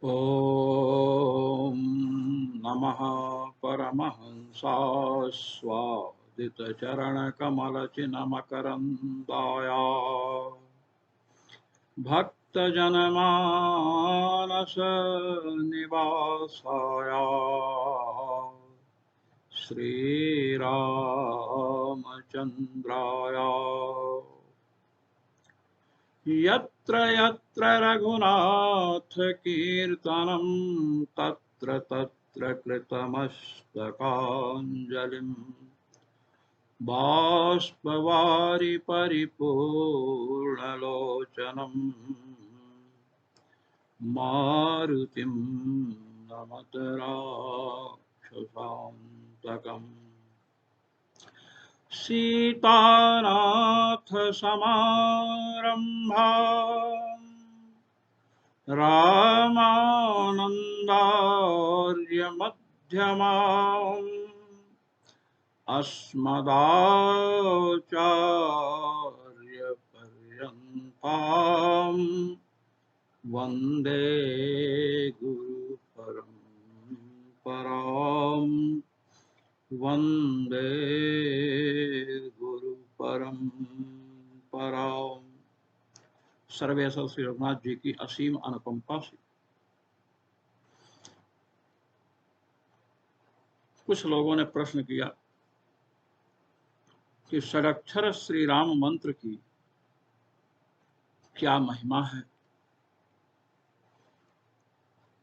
ॐ नमः परमहंसास्वादितचरणकमलचिन्मकरन्दाय भक्तजनमानसनिवासाय श्रीरामचन्द्राय यत्र यत्र रघुनाथकीर्तनं तत्र तत्र कृतमस्तकाञ्जलिं बाष्पवारि परिपूर्णलोचनं मारुतिं नमत राक्षसान्तकम् सीतानाथसमारम्भा रामानन्दार्यमध्यमाम् अस्मदाचार्यपर्यन्ताम् वन्दे गुरुपरम्पराम् वन्दे गुरुपरम्पराम्। सर्वेश्वर श्री रघुनाथ जी की असीम अनुकंपा से कुछ लोगों ने प्रश्न किया कि षडक्षर श्री राम मंत्र की क्या महिमा है,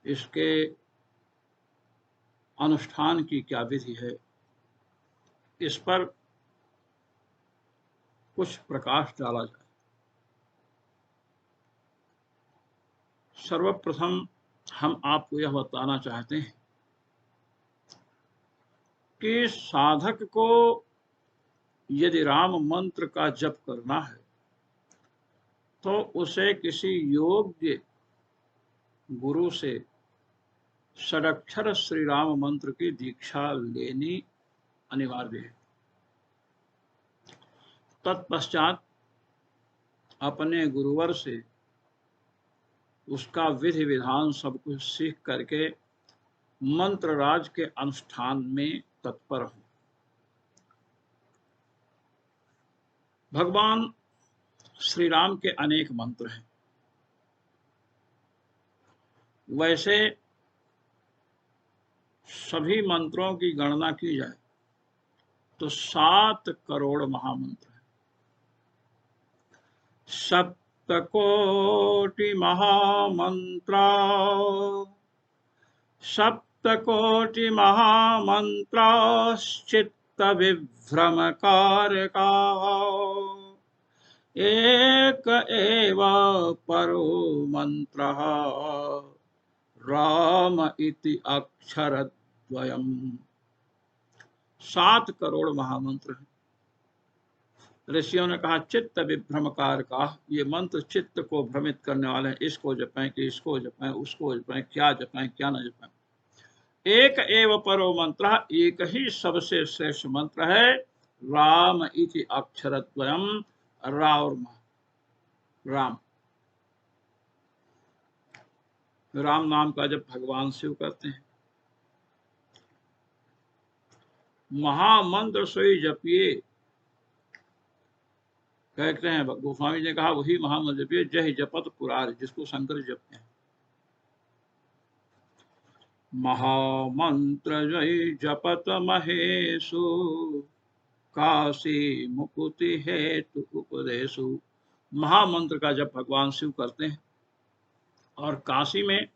इसके अनुष्ठान की क्या विधि है। इस पर कुछ प्रकाश डाला जाए। सर्वप्रथम हम आपको यह बताना चाहते हैं कि साधक को यदि राम मंत्र का जप करना है तो उसे किसी योग्य गुरु से षडक्षर श्री राम मंत्र की दीक्षा लेनी अनिवार्य है। तत्पश्चात अपने गुरुवर से उसका विधि विधान सब कुछ सीख करके मंत्र राज के अनुष्ठान में तत्पर हो। भगवान श्री राम के अनेक मंत्र हैं। वैसे सभी मंत्रों की गणना की जाए तो 7 करोड़ महामंत्र हैं। सप्तकोटि महामंत्रा सप्तकोटि महामंत्राश्चित्त विभ्रमकारका एक एव परो मंत्रः राम इति अक्षरद्वयम्। 7 करोड़ महामंत्र हैं। ऋषियों ने कहा चित्त विभ्रमकार का, ये मंत्र चित्त को भ्रमित करने वाले हैं। इसको जपें कि इसको जपें, उसको जपें, क्या जपें क्या न जपें। एक एव परो मंत्र, एक ही सबसे श्रेष्ठ मंत्र है। राम इति अक्षरद्वयम्, रा और राम। राम नाम का जब भगवान शिव करते हैं। महामंत्र सोई जपिए, कहते हैं गोस्वामी जी ने कहा वही महामंत्र जपिए जय जपत पुरार, जिसको शंकर जपते हैं। महामंत्र जय जपत महेशु, काशी मुकुति हेतु उपदेशु। महामंत्र का जप भगवान शिव करते हैं और काशी में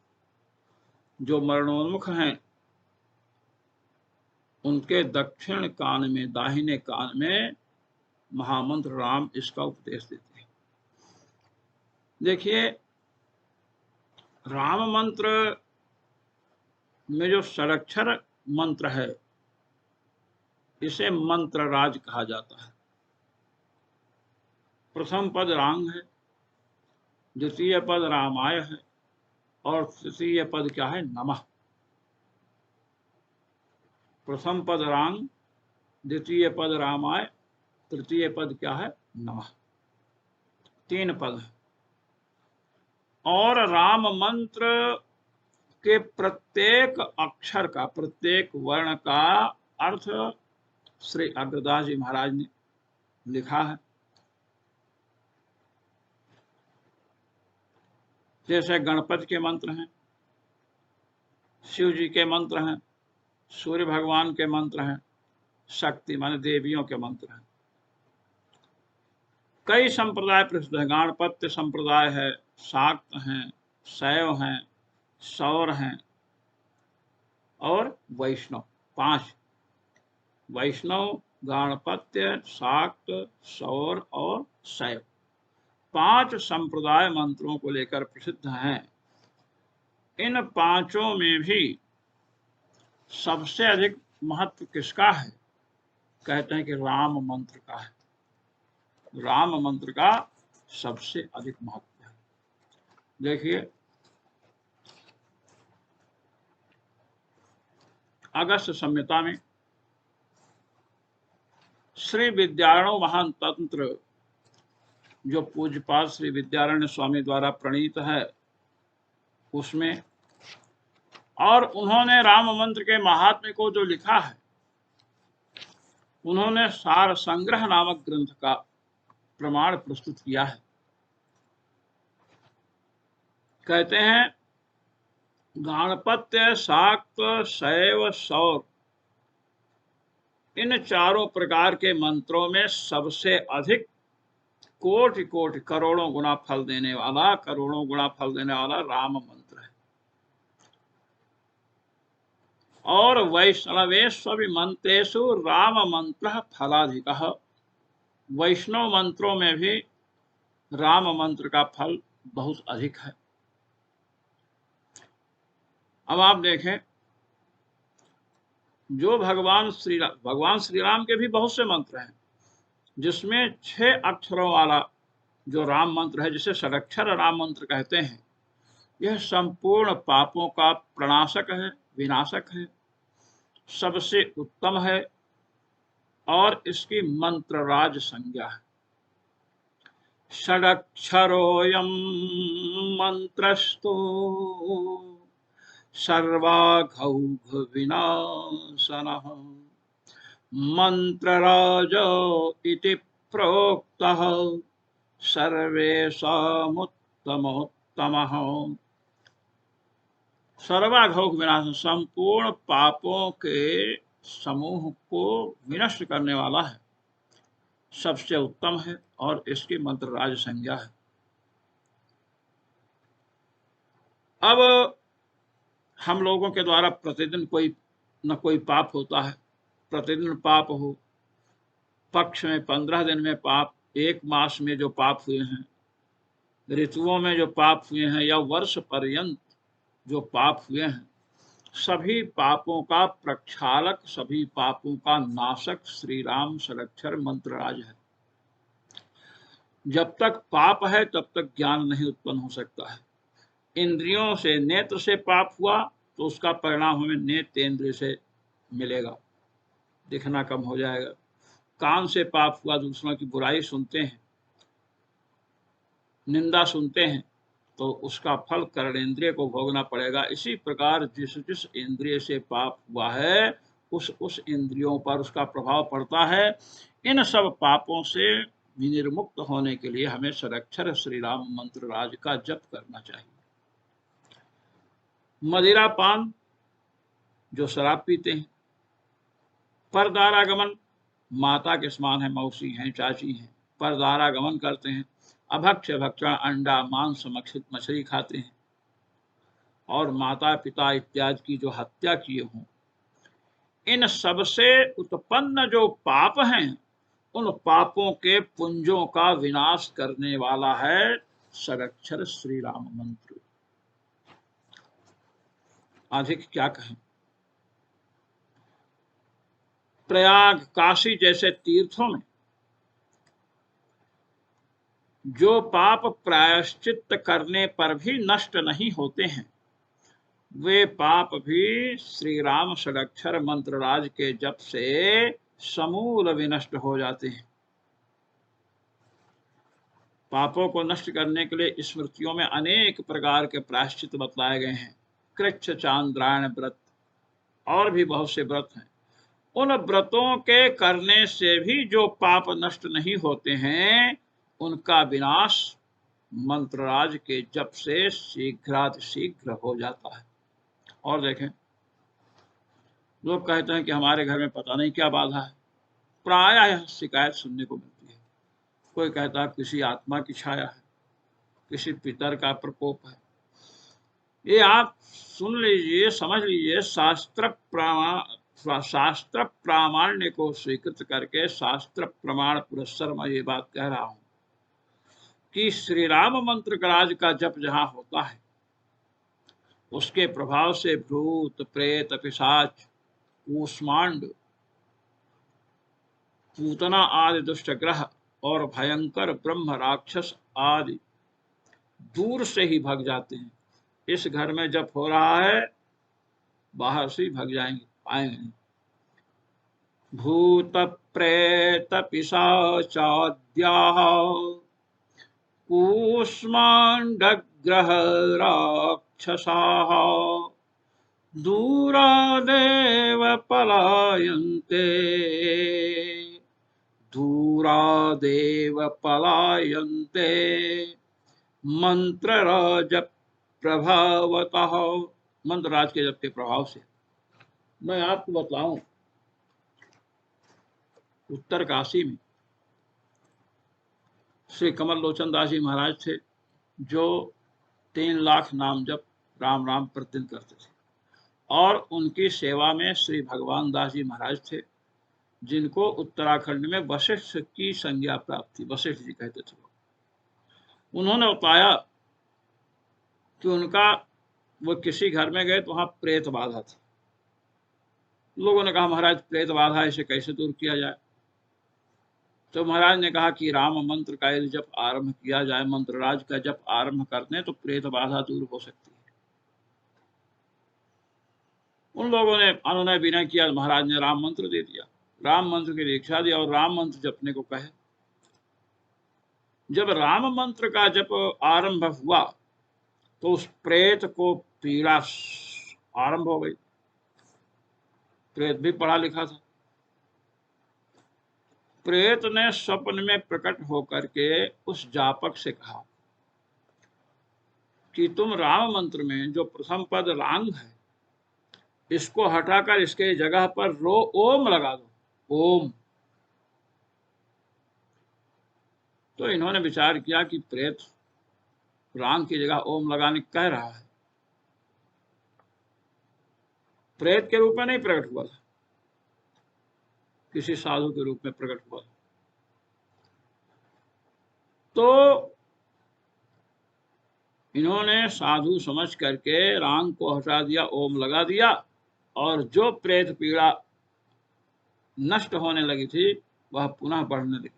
जो मरणोन्मुख हैं उनके दक्षिण कान में, दाहिने कान में महामंत्र राम इसका उपदेश देते हैं। देखिए, राम मंत्र में जो षडक्षर मंत्र है इसे मंत्र राज कहा जाता है। प्रथम पद रांग है, द्वितीय पद रामाय है और तृतीय पद क्या है, नमः। प्रथम पद रांग, द्वितीय पद रामाय, तृतीय पद क्या है, नमः। 3 पद है। और राम मंत्र के प्रत्येक अक्षर का, प्रत्येक वर्ण का अर्थ श्री अग्रदास जी महाराज ने लिखा है। जैसे गणपति के मंत्र हैं, शिव जी के मंत्र हैं, सूर्य भगवान के मंत्र हैं, शक्ति माने देवियों के मंत्र हैं। कई संप्रदाय प्रसिद्ध हैं। गणपत्य संप्रदाय है, शाक्त हैं, शैव हैं, सौर हैं और वैष्णव। 5 वैष्णव, गणपत्य, शाक्त, सौर और शैव 5 संप्रदाय मंत्रों को लेकर प्रसिद्ध हैं। इन 5 में भी सबसे अधिक महत्व किसका है? कहते हैं कि राम मंत्र का है। राम मंत्र का सबसे अधिक महत्व है। देखिए, अगस्त संहिता में श्री विद्यारण्य महान तंत्र, जो पूज्यपाद श्री विद्यारण्य स्वामी द्वारा प्रणीत है, उसमें और उन्होंने राम मंत्र के महात्म्य को जो लिखा है, उन्होंने सार संग्रह नामक ग्रंथ का प्रमाण प्रस्तुत किया है। कहते हैं गणपत्य, शाक्त, शैव, सौर इन 4 प्रकार के मंत्रों में सबसे अधिक कोटि कोटि करोड़ों गुना फल देने वाला, करोड़ों गुना फल देने वाला राम मंत्र है। और वैष्णवेष्वपि मंत्रेषु राम मंत्र फलाधिकः। वैष्णव मंत्रों में भी राम मंत्र का फल बहुत अधिक है। अब आप देखें, जो भगवान श्री राम के भी बहुत से मंत्र हैं, जिसमें 6 अक्षरों वाला जो राम मंत्र है, जिसे षडक्षर राम मंत्र कहते हैं, यह संपूर्ण पापों का प्रणाशक है, विनाशक है, सबसे उत्तम है और इसकी मंत्रराज संज्ञा है। षडक्षरोऽयं मंत्रस्तु सर्वाघौघ विनाशनः मंत्रराज इति प्रोक्तः सर्वेषामुत्तमोत्तमः। सर्वाघौघ विनाश, संपूर्ण पापों के समूह को विनष्ट करने वाला है, सबसे उत्तम है और इसकी मंत्रराज संज्ञा है। अब हम लोगों के द्वारा प्रतिदिन कोई न कोई पाप होता है। प्रतिदिन पाप हो, पक्ष में 15 दिन में पाप, 1 मास में जो पाप हुए हैं, ऋतुओं में जो पाप हुए हैं, या वर्ष पर्यंत जो पाप हुए हैं, सभी पापों का प्रक्षालक, सभी पापों का नाशक श्री राम षडक्षर मंत्रराज है। जब तक पाप है तब तक ज्ञान नहीं उत्पन्न हो सकता है। इंद्रियों से, नेत्र से पाप हुआ तो उसका परिणाम हमें नेत्रेंद्रिय से मिलेगा, दिखना कम हो जाएगा। कान से पाप हुआ, दूसरों की बुराई सुनते हैं, निंदा सुनते हैं, तो उसका फल कर्णेंद्रिय को भोगना पड़ेगा। इसी प्रकार जिस जिस इंद्रिय से पाप हुआ है, उस इंद्रियों पर उसका प्रभाव पड़ता है। इन सब पापों से विनिर्मुक्त होने के लिए हमें षडक्षर श्री राम मंत्र राज का जप करना चाहिए। मदिरा पान, जो शराब पीते हैं, परदारागमन, माता के समान है, मौसी हैं, चाची हैं, परदारागमन करते हैं, अभक्ष्य भक्षण, अंडा मांस मछली खाते हैं, और माता पिता इत्यादि की जो हत्या किए हों, इन सबसे उत्पन्न जो पाप हैं, उन पापों के पुंजों का विनाश करने वाला है षडक्षर श्री राम मंत्र। अधिक क्या कहें। प्रयाग, काशी जैसे तीर्थों में जो पाप प्रायश्चित करने पर भी नष्ट नहीं होते हैं, वे पाप भी श्री राम षडक्षर मंत्रराज के जप से समूल विनष्ट हो जाते हैं। पापों को नष्ट करने के लिए स्मृतियों में अनेक प्रकार के प्रायश्चित बतलाए गए हैं। कृच्छ चांद्रायण व्रत, और भी बहुत से व्रत हैं। उन व्रतों के करने से भी जो पाप नष्ट नहीं होते हैं, उनका विनाश मंत्रराज के जप से शीघ्रातिशीघ्र हो जाता है। और देखें, लोग कहते हैं कि हमारे घर में पता नहीं क्या बाधा है, प्रायः यह शिकायत सुनने को मिलती है। कोई कहता है किसी आत्मा की छाया है, किसी पितर का प्रकोप है। ये आप सुन लीजिए, समझ लीजिए, शास्त्र प्रामाण्य को स्वीकृत करके शास्त्र प्रमाण पुरस्सर मैं ये बात कह रहा हूं कि श्री राम मंत्र राज का जप जहां होता है, उसके प्रभाव से भूत प्रेत पिशाच कूष्मांड पूतना आदि दुष्ट ग्रह और भयंकर ब्रह्म राक्षस आदि दूर से ही भाग जाते हैं। इस घर में जप हो रहा है, बाहर से ही भाग जाएंगे, आएंगे। भूत प्रेत पिशाचाद्याः कूष्माण्डग्रह राक्षसाः दूरादेव पलायन्ते, दूरादेव पलायन्ते मंत्रराज प्रभावतः। मंत्रराज के जप के प्रभाव से। मैं आपको बतलाऊं, उत्तर काशी में श्री कमल लोचन दास जी महाराज थे, जो 3 लाख नाम जप राम राम प्रतिदिन करते थे। और उनकी सेवा में श्री भगवान दास जी महाराज थे, जिनको उत्तराखंड में वशिष्ठ की संज्ञा प्राप्त थी। वशिष्ठ जी कहते थे। उन्होंने बताया कि उनका वो किसी घर में गए तो वहां प्रेत बाधा थी। लोगों ने कहा महाराज प्रेत बाधा, इसे कैसे दूर किया जाए? तो महाराज ने कहा कि राम मंत्र का यदि जप आरंभ किया जाए, मंत्रराज का जप आरंभ करने, तो प्रेत बाधा दूर हो सकती है। उन लोगों ने अनुनय विनय किया, महाराज ने राम मंत्र दे दिया, राम मंत्र की दीक्षा दी और राम मंत्र जपने को कहे। जब राम मंत्र का जप आरंभ हुआ तो उस प्रेत को पीड़ा आरंभ हो गई। प्रेत भी पढ़ा लिखा था। प्रेत ने स्वप्न में प्रकट होकर के उस जापक से कहा कि तुम राम मंत्र में जो प्रथम पद रांग है, इसको हटाकर इसके जगह पर ओम लगा दो, ओम। तो इन्होंने विचार किया कि प्रेत रांग की जगह ओम लगाने कह रहा है। प्रेत के रूप में नहीं प्रकट हुआ था, किसी साधु के रूप में प्रकट हुआ। तो इन्होंने साधु समझ करके रांग को हटा दिया, ओम लगा दिया, और जो प्रेत पीड़ा नष्ट होने लगी थी वह पुनः बढ़ने लगी।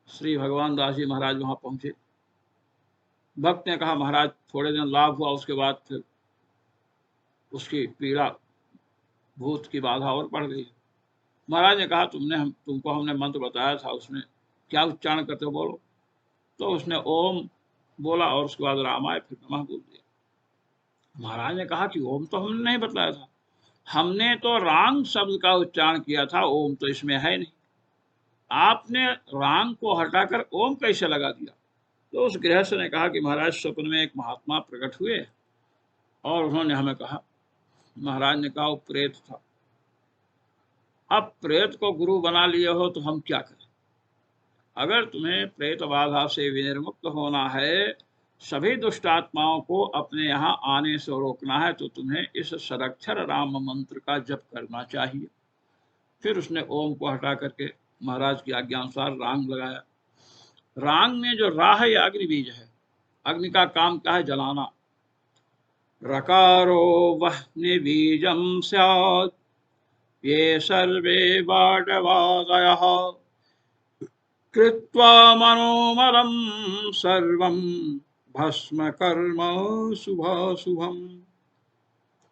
श्री भगवान दास जी महाराज वहां पहुंचे। भक्त ने कहा महाराज थोड़े दिन लाभ हुआ, उसके बाद फिर उसकी पीड़ा भूत की बाधा और बढ़ गई। महाराज ने कहा तुमको हमने मंत्र बताया था, उसमें क्या उच्चारण करते हो, बोलो। तो उसने ओम बोला और उसके बाद राम आए, फिर नमः बोल दिया। महाराज ने कहा कि ओम तो हमने नहीं बतलाया था, हमने तो रांग शब्द का उच्चारण किया था, ओम तो इसमें है नहीं। आपने रांग को हटाकर ओम कैसे लगा दिया? तो उस गृहस्थ ने कहा कि महाराज स्वप्न में एक महात्मा प्रकट हुए और उन्होंने हमें कहा। महाराज ने कहा वो प्रेत था। अब प्रेत को गुरु बना लिए हो तो हम क्या करें? अगर तुम्हें प्रेत बाधा से विनिर्मुक्त होना है, सभी दुष्ट आत्माओं को अपने यहाँ आने से रोकना है, तो तुम्हें इस सरक्षर राम मंत्र का जप करना चाहिए। फिर उसने ओम को हटा करके महाराज की आज्ञा अनुसार रांग लगाया। रांग में जो राह है अग्नि बीज है। अग्नि का काम क्या है? जलाना। रकारो वह्नि बीजम स्यात् ये सर्वे बाडवादयः कृत्वा मनोमलं सर्वं भस्म कर्म शुभाशुभम।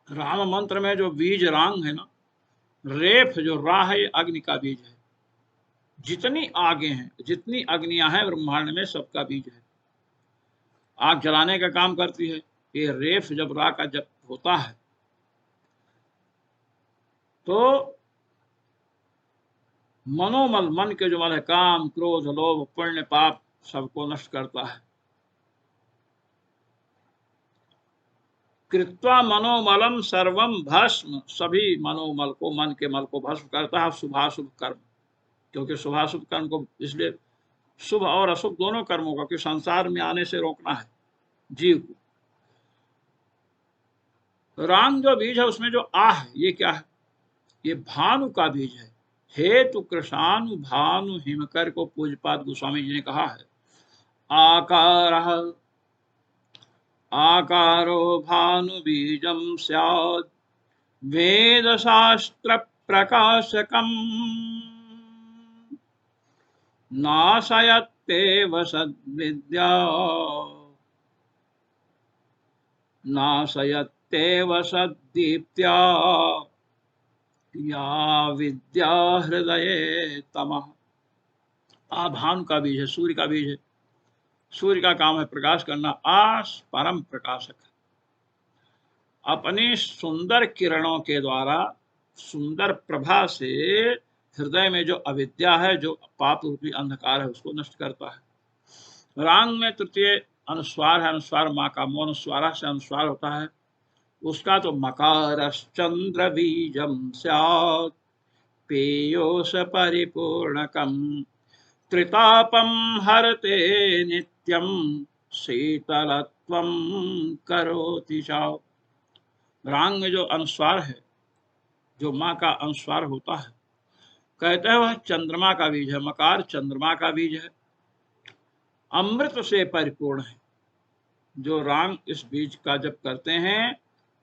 राम मंत्र में जो बीज रांग है ना, रेफ जो राह है, अग्नि का बीज है। जितनी आगे हैं, जितनी अग्नियां हैं ब्रह्मांड में, सबका बीज है। आग जलाने का काम करती है, ये रेफ जब रा का जब होता है तो मनोमल, मन के जो मल है, काम क्रोध लोभ पुण्य पाप सबको नष्ट करता है। कृत्वा मनोमलम सर्वम भस्म, सभी मनोमल को, मन के मल को भस्म करता है शुभाशुभ कर्म, क्योंकि शुभाशुभ कर्म को इसलिए शुभ और अशुभ दोनों कर्मों का कि संसार में आने से रोकना है जीव को। रांग जो बीज है उसमें जो आ है ये क्या है? ये भानु का बीज है। हेतु कृषानु भानु हिमकर को पूज्यपाद गोस्वामी जी ने कहा है, आकारः आकारो भानु बीजम स्यात् वेद शास्त्र प्रकाशकम नाशयत्येव सद्विद्या नाशयत्येव सद्दीप्त्या या विद्या हृदये तमः। आ भानु का बीज है, सूर्य का बीज है। सूर्य का काम है प्रकाश करना, आस परम प्रकाशक है। अपनी सुंदर किरणों के द्वारा, सुंदर प्रभा से हृदय में जो अविद्या है, जो पाप रूपी अंधकार है, उसको नष्ट करता है। रांग में तृतीय अनुस्वार है, अनुस्वार माँ का, मौन स्वारा से अनुस्वार होता है उसका, तो मकारश्चंद्र बीजम स्यात् पेयोस परिपूर्णकम त्रितापम हरते नित्यम शीतलत्वम करोति च। रांग में जो अनुस्वार है, जो माँ का अनुस्वार होता है, कहते हैं वह चंद्रमा का बीज है। मकार चंद्रमा का बीज है, अमृत से परिपूर्ण है। जो रांग इस बीज का जप करते हैं,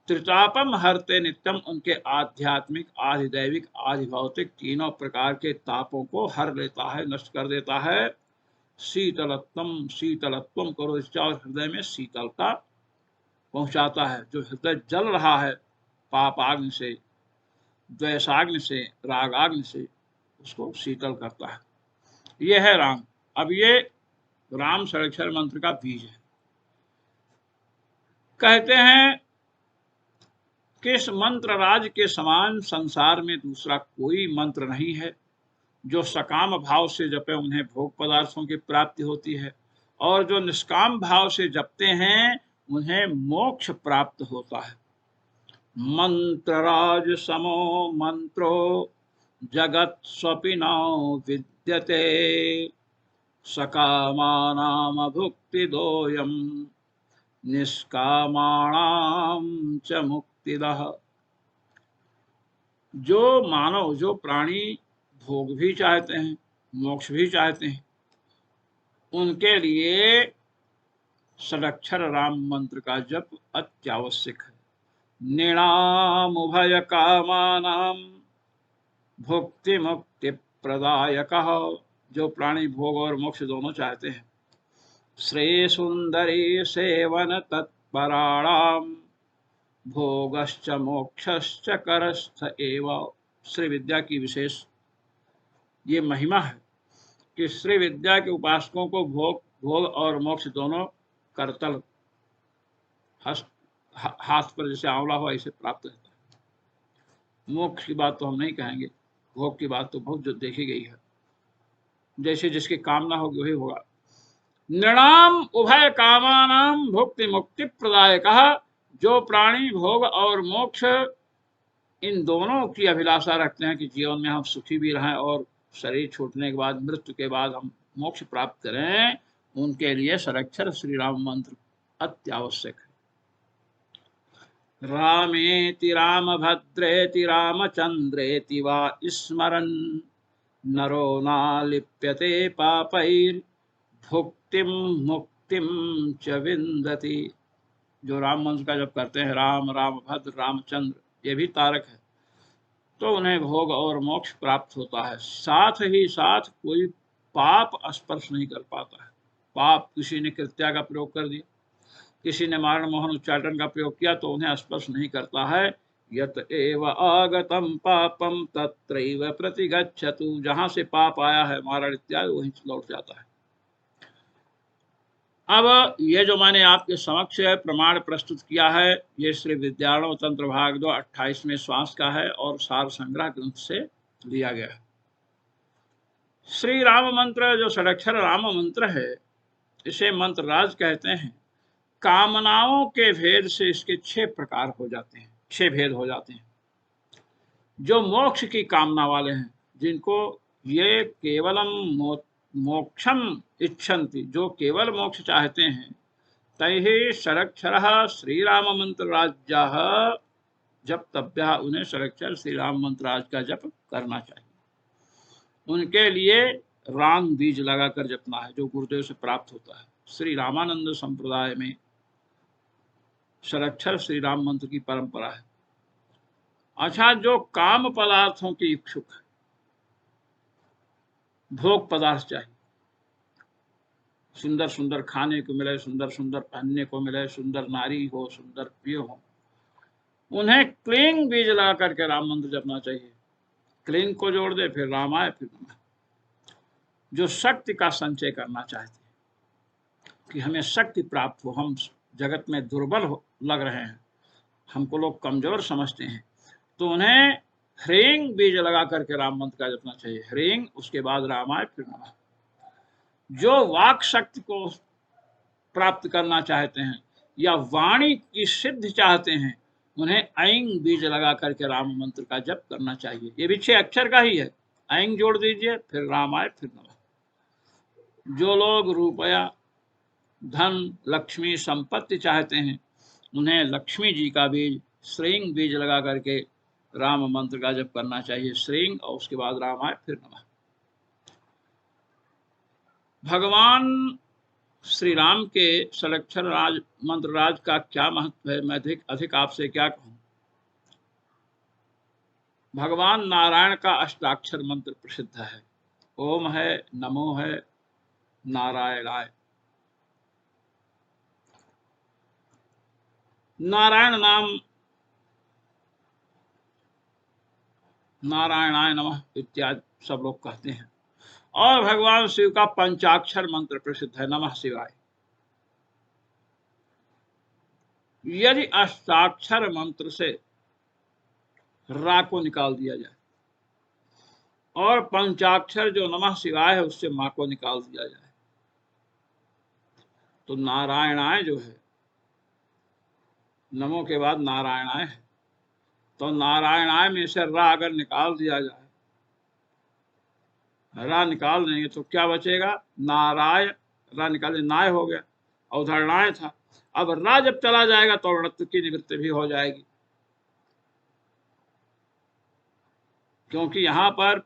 त्रितापम हरते नित्यम, उनके आध्यात्मिक, आधिदैविक, आधिभौतिक तीनों प्रकार के तापों को हर लेता है, नष्ट कर देता है। शीतलत्वम, शीतलत्वम करो, और हृदय में शीतलता पहुंचाता है। जो हृदय जल रहा है पापाग्नि से, द्वेषाग्नि से, रागाग्नि से, उसको शीतल करता है। यह है राम। अब ये राम षडाक्षर मंत्र का बीज है। कहते हैं कि इस मंत्र राज के समान संसार में दूसरा कोई मंत्र नहीं है। जो सकाम भाव से जपे उन्हें भोग पदार्थों की प्राप्ति होती है, और जो निष्काम भाव से जपते हैं उन्हें मोक्ष प्राप्त होता है। मंत्रराज समो मंत्रो जगत स्वपिनो विद्यते सकामानाम भुक्ति दोयम निष्कामाणाम च मुक्तिदः। जो मानव, जो प्राणी भोग भी चाहते हैं, मोक्ष भी चाहते हैं, उनके लिए षडाक्षर राम मंत्र का जप अत्यावश्यक है। निणाम उभय कामानाम भुक्ति मुक्ति प्रदायकः। जो प्राणी भोग और मोक्ष दोनों चाहते हैं, श्रेय सुंदरी सेवन तत्पराणाम भोगश्च मोक्षश्च करस्थ एव। श्री विद्या की विशेष ये महिमा है कि श्री विद्या के उपासकों को भोग और मोक्ष दोनों करतल, हाथ पर जैसे आंवला हो ऐसे प्राप्त रहता है। मोक्ष की बात तो हम नहीं कहेंगे, भोग की बात तो बहुत जो देखी गई है। जैसे जिसकी कामना होगी वही होगा। नृणाम उभय कामानाम भुक्ति मुक्ति प्रदायकः। जो प्राणी भोग और मोक्ष इन दोनों की अभिलाषा रखते हैं कि जीवन में हम सुखी भी रहें और शरीर छूटने के बाद, मृत्यु के बाद हम मोक्ष प्राप्त करें, उनके लिए षडाक्षर श्री राम मंत्र अत्यावश्यक है। रामेति रामभद्रेति रामचंद्रेति वा स्मरन् नरो नालिप्यते पापैर् भुक्तिम मुक्तिम च विन्दति। जो राम मंत्र का जप करते हैं, राम, रामभद्र, रामचंद्र, ये भी तारक है, तो उन्हें भोग और मोक्ष प्राप्त होता है। साथ ही साथ कोई पाप स्पर्श नहीं कर पाता है। पाप, किसी ने कृत्या का प्रयोग कर दिया, किसी ने मारण मोहन उच्चाटन का प्रयोग किया, तो उन्हें स्पर्श नहीं करता है। यत एव आगतम पापम तत्रैव प्रतिगच्छतु। जहां से पाप आया है, मारण इत्यादि, वहीं लौट जाता है। अब ये जो मैंने आपके समक्ष प्रमाण प्रस्तुत किया है, ये श्री विद्यारणव तंत्र भाग 2 28वें श्वास का है और सार संग्रह ग्रंथ से लिया गया है। श्री राम मंत्र जो षडाक्षर राम मंत्र है, इसे मंत्र राज कहते हैं। कामनाओं के भेद से इसके 6 प्रकार हो जाते हैं, 6 भेद हो जाते हैं। जो मोक्ष की कामना वाले हैं, जिनको ये केवलम मोक्षम इच्छन्ति, जो केवल मोक्ष चाहते हैं, तैहि षडाक्षरः श्री राम मंत्र राज्यः जप तब्यः, उन्हें षडाक्षर श्री राम मंत्र राज का जप करना चाहिए। उनके लिए राम बीज लगाकर जपना है, जो गुरुदेव से प्राप्त होता है। श्री रामानंद संप्रदाय में षडाक्षर श्री राम मंत्र की परंपरा है। अच्छा, जो काम पदार्थों की इच्छुक है, भोग पदार्थ चाहिए, सुंदर सुंदर खाने को मिले, सुंदर सुंदर पहनने को मिले, सुंदर नारी हो, सुंदर प्रिय हो, उन्हें क्लींग बीज लगा करके राम मंत्र जपना चाहिए। क्लींग को जोड़ दे, फिर रामाय, फिर नमः। जो शक्ति का संचय करना चाहते हैं कि हमें शक्ति प्राप्त हो, हम जगत में दुर्बल हो लग रहे हैं, हमको लोग कमजोर समझते हैं, तो उन्हें ह्रीं बीज लगा करके राम मंत्र का जपना चाहिए। ह्रीं, उसके बाद रामाय, फिर नमः। जो वाक शक्ति को प्राप्त करना चाहते हैं या वाणी की सिद्धि चाहते हैं, उन्हें ऐं बीज लगा करके राम मंत्र का जप करना चाहिए। ये भी 6 अक्षर का ही है। ऐं जोड़ दीजिए, फिर रामाय, फिर नमः। जो लोग रुपया, धन, लक्ष्मी, संपत्ति चाहते हैं, उन्हें लक्ष्मी जी का बीज श्रीं बीज लगा करके राम मंत्र का जप करना चाहिए। श्रीं और उसके बाद रामाय, फिर नमः। भगवान श्री राम के षडाक्षर राज मंत्र राज का क्या महत्व है, मैं अधिक आपसे क्या कहूं। भगवान नारायण का अष्टाक्षर मंत्र प्रसिद्ध है। ओम है, नमो है, नारायणाय। नारायण नाम नारायणाय नमः इत्यादि सब लोग कहते हैं। और भगवान शिव का पंचाक्षर मंत्र प्रसिद्ध है, नमः शिवाय। यदि अष्टाक्षर मंत्र से रा को निकाल दिया जाए और पंचाक्षर जो नमः शिवाय है उससे मां को निकाल दिया जाए, तो नारायणाय जो है, नमो के बाद नारायणाय है, तो नारायणाय में से रा अगर निकाल दिया जाए, रा निकाल देंगे तो क्या बचेगा, नाराय, रा निकाल नाय हो गया, उधर नाय था। अब रा जब चला जाएगा तो णत्व की निवृत्ति भी हो जाएगी, क्योंकि यहां पर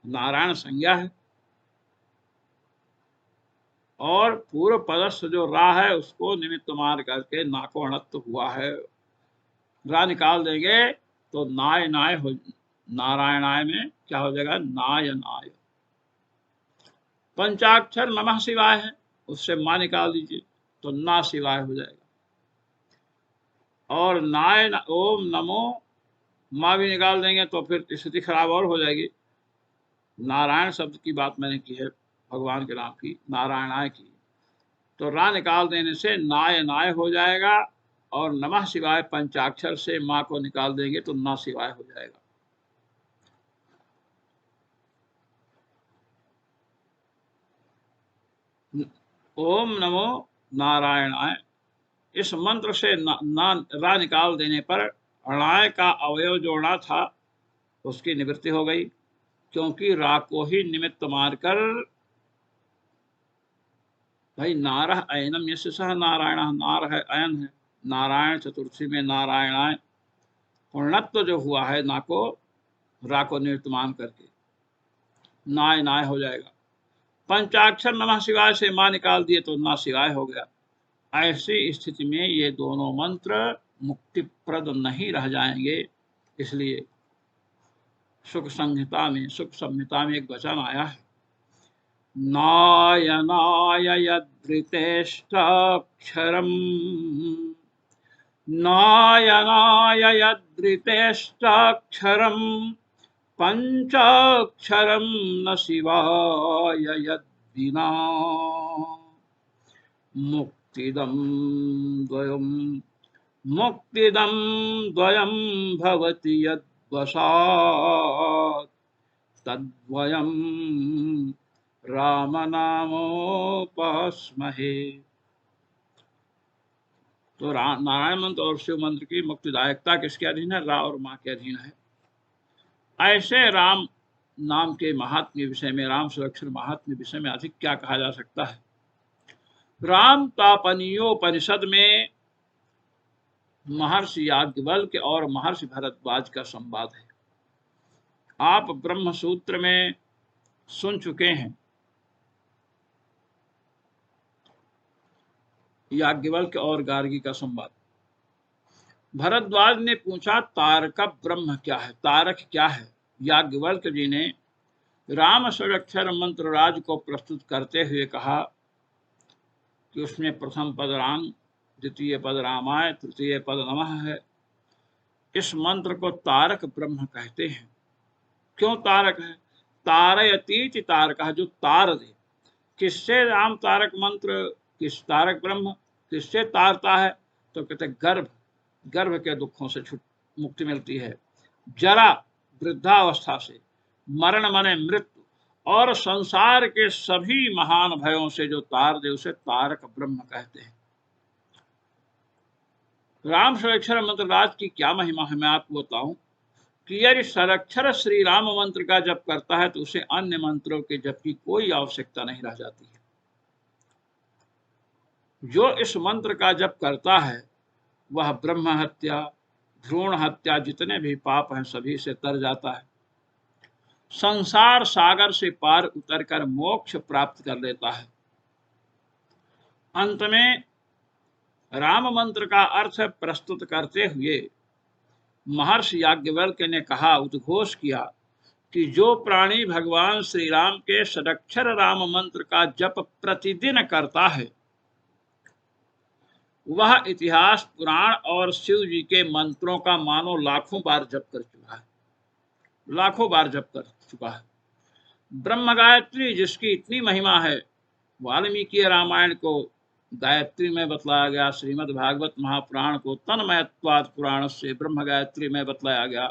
नारायण संज्ञा है और पूर्व पदस्थ जो रा है उसको निमित्त मार करके ना को णत्व हुआ है। रा निकाल देंगे तो नाय नाय हो, नारायणाय में क्या हो जाएगा, नाय नाय। पंचाक्षर नमः शिवाय है, उससे मां निकाल दीजिए तो ना शिवाय हो जाएगा। और नाय ओम नमो, मां भी निकाल देंगे तो फिर स्थिति खराब और हो जाएगी। नारायण शब्द की बात मैंने की है, भगवान के नाम की, नारायणाय की, तो रा निकाल देने से नाय नाय हो जाएगा और नमः शिवाय पंचाक्षर से मां को निकाल देंगे तो ना शिवाय हो जाएगा। ओम नमो नारायणाय, इस मंत्र से रा निकाल देने पर अणाय का अवयव जोड़ना था उसकी निवृत्ति हो गई, क्योंकि रा को ही निमित्त मारकर, भाई नारः अयनम यस्य सह नारायण, नार है अयन है, नारायण चतुर्थी में नारायणाय, पूर्णत्व जो हुआ है ना को रा को निमित्त मान करके नाय नाय हो जाएगा। पंचाक्षर नमः शिवाय से मां निकाल दिए तो ना शिवाय हो गया। ऐसी स्थिति में ये दोनों मंत्र मुक्तिप्रद नहीं रह जाएंगे। इसलिए सुख संहिता में, सुख संहिता में एक वचन आया है, नायनाय यद्धृतेष्टाक्षरम्, नायनाय यद्धृतेष्टाक्षरम्, पंचाक्षरम् न शिवाय विना मुक्तिदं द्वयं मुक्तिदं द्वयं भवति यद्वशात् तद्वयं रामनामोपास्महे। तो नारायण मंत्र और शिव मंत्र की मुक्तिदायकता किसके अधीन है? रा और माँ के अधीन है। ऐसे राम नाम के महात्म्य विषय में, राम सुरक्षण महात्म्य विषय में अधिक क्या कहा जा सकता है। राम तापनीयोपनिषद में महर्षि याज्ञवल्क्य और महर्षि भरद्वाज का संवाद है। आप ब्रह्म सूत्र में सुन चुके हैं। याज्ञवल्क्य और गार्गी का संवाद। भरद्वाज ने पूछा तारक ब्रह्म क्या है, तारक क्या है। याज्ञवल्क्य जी ने राम षडक्षर मंत्र राज को प्रस्तुत करते हुए कहा कि उसमें प्रथम पद राम, द्वितीय पद रामाय, तृतीय पद नमः है। इस मंत्र को तारक ब्रह्म कहते हैं। क्यों तारक है? तारयतीति तारक, जो तार दे। किससे राम तारक मंत्र, किस तारक ब्रह्म किससे तारता है? तो कहते गर्भ, गर्भ के दुखों से मुक्ति मिलती है, जरा वृद्धावस्था से, मरण माने मृत्यु, और संसार के सभी महान भयों से जो तार दे उसे तारक ब्रह्म कहते हैं। राम षडक्षर मंत्र राज की क्या महिमा है मैं आपको बताऊं कि यदि षडक्षर श्री राम मंत्र का जप करता है तो उसे अन्य मंत्रों के जप की कोई आवश्यकता नहीं रह जाती है। जो इस मंत्र का जप करता है वह ब्रह्म हत्या, भ्रूण हत्या, जितने भी पाप हैं सभी से तर जाता है, संसार सागर से पार उतरकर मोक्ष प्राप्त कर लेता है। अंत में राम मंत्र का अर्थ प्रस्तुत करते हुए महर्षि याज्ञवल्क्य ने कहा, उद्घोष किया कि जो प्राणी भगवान श्री राम के षडक्षर राम मंत्र का जप प्रतिदिन करता है वह इतिहास, पुराण और शिव जी के मंत्रों का मानो लाखों बार जप कर चुका है, लाखों बार जप कर चुका है। ब्रह्म गायत्री जिसकी इतनी महिमा है, वाल्मीकि रामायण को गायत्री में बतलाया गया, श्रीमद् भागवत महापुराण को तन्मयत्वाद पुराण से ब्रह्म गायत्री में बतलाया गया।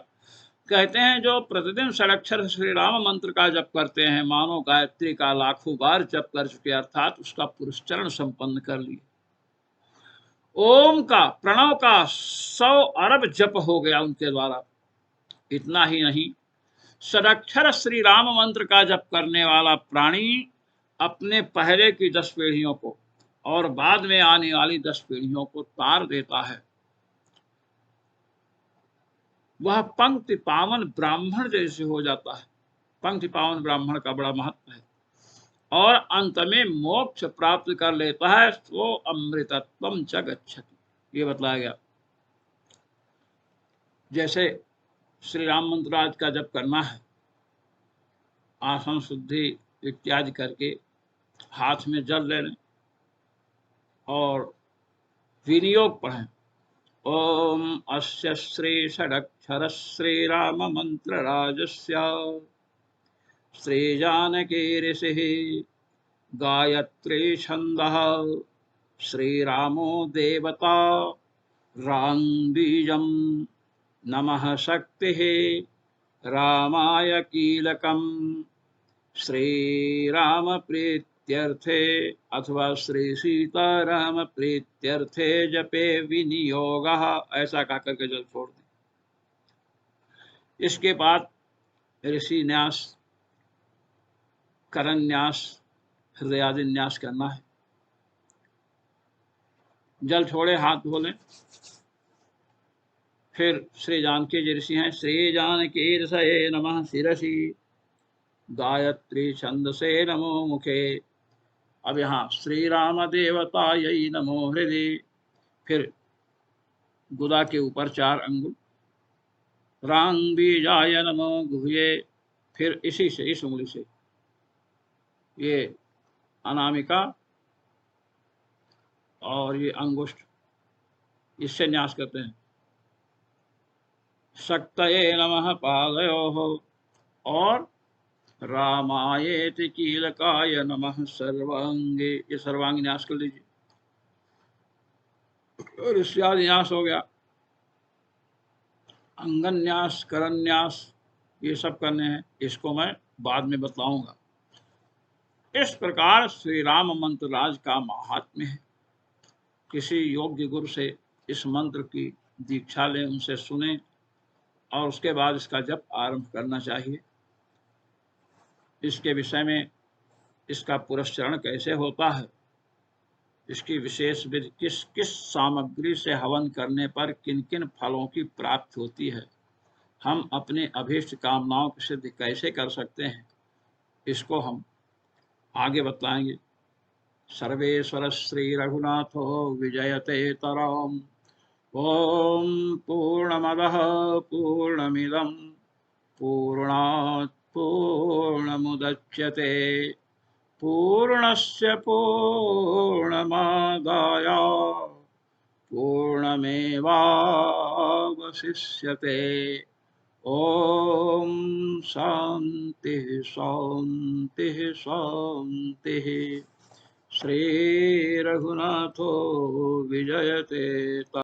कहते हैं जो प्रतिदिन षडक्षर श्री राम मंत्र का जप करते हैं मानो गायत्री का लाखों बार जप कर चुके, अर्थात उसका पुरस्चरण संपन्न कर लिए। ओम का, प्रणव का 100 अरब जप हो गया उनके द्वारा। इतना ही नहीं, षडक्षर श्री राम मंत्र का जप करने वाला प्राणी अपने पहले की 10 पीढ़ियों को और बाद में आने वाली 10 पीढ़ियों को तार देता है। वह पंक्ति पावन ब्राह्मण जैसे हो जाता है। पंक्ति पावन ब्राह्मण का बड़ा महत्व है। और अंत में मोक्ष प्राप्त कर लेता है, तो अमृतत्वम च गच्छति, ये बतलाया गया। जैसे श्री राम मंत्र आज का जप करना है, आसन शुद्धि इत्यादि करके हाथ में जल ले लें और विनियोग पढ़ें। ओम अस्य श्री षडक्षर श्री राम मंत्र राजस्य श्री जानकी ऋषि गायत्री छंदः श्री रामो देवता राम बीजम नमः शक्तिः रामाय कीलकम श्री राम प्रीत्यर्थे अथवा श्री सीताराम प्रीत्यर्थे जपे विनियोगः, ऐसा कहकर के जल छोड़ दें। इसके बाद ऋषि न्यास, करण न्यास, हृदयादि न्यास करना है। जल छोड़े, हाथ धो लें। फिर श्री जानकी जी ऋषि हैं, श्री जानकी ऋषये नमः शिरसि गायत्री छंद से नमो मुखे। अब यहाँ श्री राम देवतायै नमो हृदय, फिर गुदा के ऊपर 4 अंगुल, राम बीजाय नमो गुह्ये, फिर इसी से, इस उंगली से ये अनामिका और ये अंगुष्ठ, इससे न्यास करते हैं। शक्तये नमः पादयोः, और रामायेति कीलकाय नमः सर्वांगे। ये सर्वांग न्यास कर लीजिए। ऋष्याद न्यास हो गया, अंगन्यास, करन्यास, ये सब करने हैं, इसको मैं बाद में बतलाऊंगा। इस प्रकार श्री राम मंत्र राज का महात्म्य है। किसी योग्य गुरु से इस मंत्र की दीक्षा लें, उनसे सुने और उसके बाद इसका जप आरंभ करना चाहिए। इसके विषय में इसका पुरस्चरण कैसे होता है, इसकी विशेष विधि, किस किस सामग्री से हवन करने पर किन किन फलों की प्राप्ति होती है, हम अपने अभीष्ट कामनाओं की सिद्धि कैसे कर सकते हैं, इसको हम आगे बताएंगे। सर्वेश्वर श्री रघुनाथो विजयते तरम। ओम पूर्णमदः पूर्णमिदं पूर्णात् पूर्णमुदच्यते पूर्णस्य पूर्णमादाय पूर्णमेवावशिष्यते। ओम शांति शांति शांति। श्री रघुनाथो विजयते।